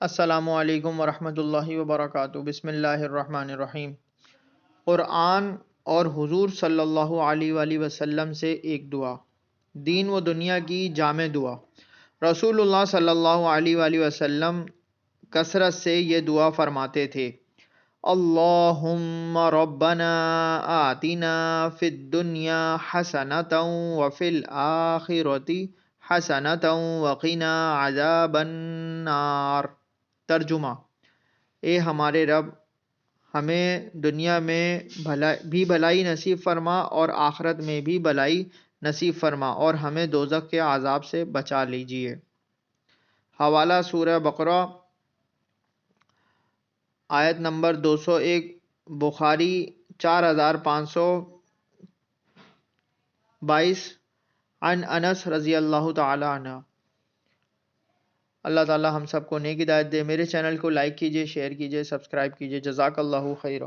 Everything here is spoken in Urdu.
السلام علیکم ورحمۃ اللہ وبرکاتہ۔ بسم اللہ الرحمن الرحیم۔ قرآن اور حضور صلی اللہ علیہ وآلہ وسلم سے ایک دعا، دین و دنیا کی جامع دعا۔ رسول اللہ صلی اللہ علیہ وآلہ وسلم کثرت سے یہ دعا فرماتے تھے: اللہم ربنا آتنا فی الدنیا حسنۃ وفی الآخرۃ حسنۃ وقنا عذاب النار۔ ترجمہ: اے ہمارے رب، ہمیں دنیا میں بھی بھلائی نصیب فرما اور آخرت میں بھی بھلائی نصیب فرما، اور ہمیں دوزخ کے عذاب سے بچا لیجیے۔ حوالہ سورہ بقرہ آیت نمبر 201، بخاری 4522، عن انس رضی اللہ تعالی عنہ۔ اللہ تعالی ہم سب کو نیک ہدایت دے۔ میرے چینل کو لائک کیجیے، شیئر کیجیے، سبسکرائب کیجیے۔ جزاک اللہ خیرہ۔